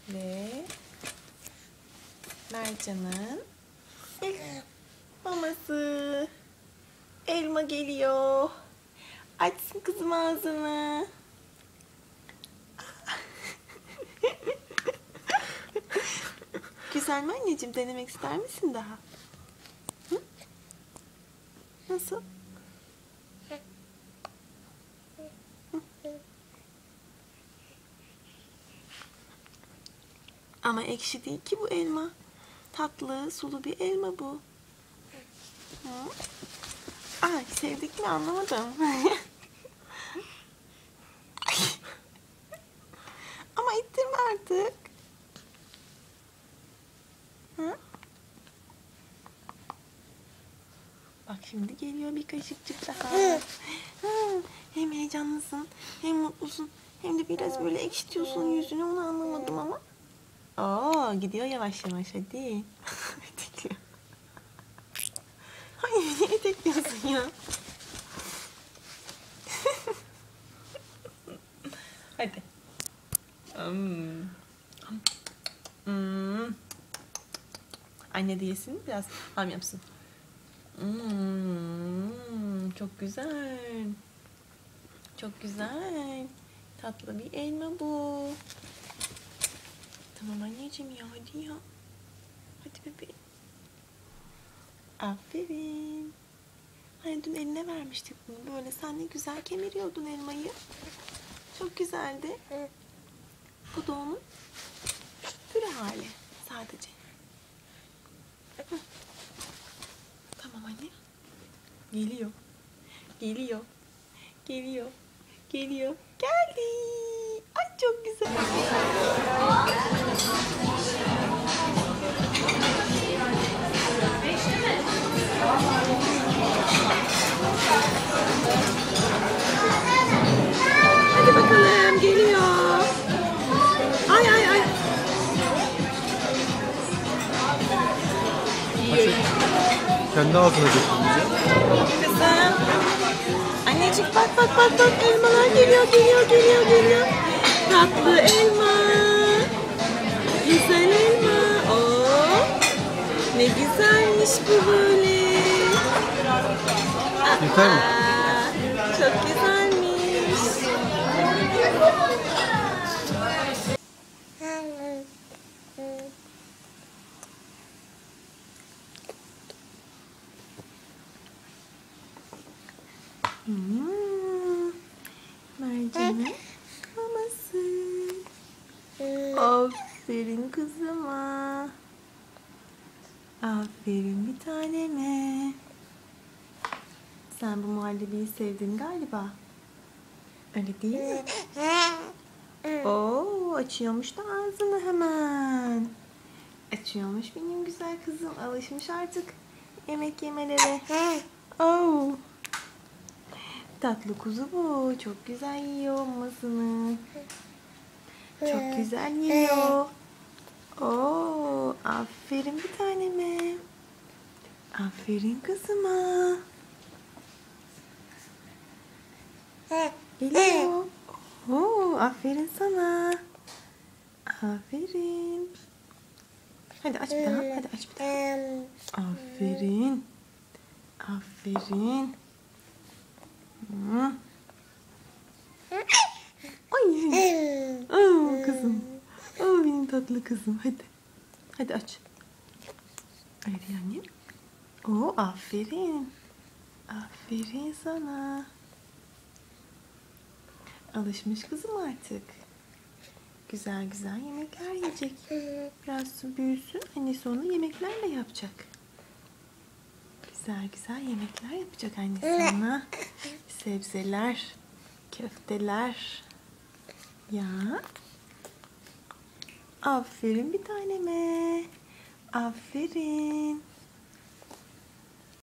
Ve Mercan'ın maması. Elma geliyor. Açsın kızım ağzını. Güzel mi anneciğim? Denemek ister misin daha? Hı? Nasıl? Ama ekşi değil ki bu elma. Tatlı, sulu bir elma bu. Hı? Ay, sevdik mi anlamadım. Ama ittirme artık. Hı? Bak şimdi geliyor bir kaşıkçık daha. Hı, hem heyecanlısın, hem mutlusun, hem de biraz böyle ekşitiyorsun yüzünü, onu anlamadım ama. Oo, gidiyor yavaş yavaş, hadi. Etekliyor. Hayır, niye etekliyorsun ya? Hadi. Anne de yesin, biraz ham yapsın. Çok güzel. Çok güzel. Tatlı bir elma bu. Tamam anneciğim ya, hadi ya. Hadi bebeğim. Aferin. Hani dün eline vermiştik bunu. Böyle sen ne güzel kemiriyordun elmayı. Çok güzeldi. Bu da onun püre hali sadece. Hı. Tamam anne. Geliyor. Geliyor. Geliyor. Geliyor. Geldi. Ay çok güzel. Hadi bakalım, geliyor. Ay ay ay. Kendi ağzına götürünce. Kızım. Annecik bak bak bak bak, elmalar geliyor geliyor geliyor geliyor. Tatlı elma. Güzel elma. Oo. Ne güzelmiş bu böyle. Yeter mi? Çok güzelmiş. Mercan'ın maması. Aferin kızıma. Aferin bir taneme. Sen bu muhallebiyi sevdin galiba. Öyle değil mi? Oo, açıyormuş da ağzını hemen. Açıyormuş benim güzel kızım. Alışmış artık yemek yemelere. Oo. Tatlı kuzu bu. Çok güzel yiyor mamasını. Çok güzel yiyor. Oo, aferin bir taneme. Aferin kızıma. Geliyor. Oo, aferin sana. Aferin. Hadi aç bir daha. Hadi aç bir daha. Aferin. Aferin. Ay. Oo, kızım. Oo, benim tatlı kızım. Hadi. Hadi aç. Hadi anne. Oo, aferin. Aferin sana. Alışmış kızım artık. Güzel güzel yemekler yiyecek. Biraz büyüsün. Annesi onu yemeklerle yapacak. Güzel güzel yemekler yapacak annesi ona. Sebzeler, köfteler. Ya. Aferin bir taneme. Aferin.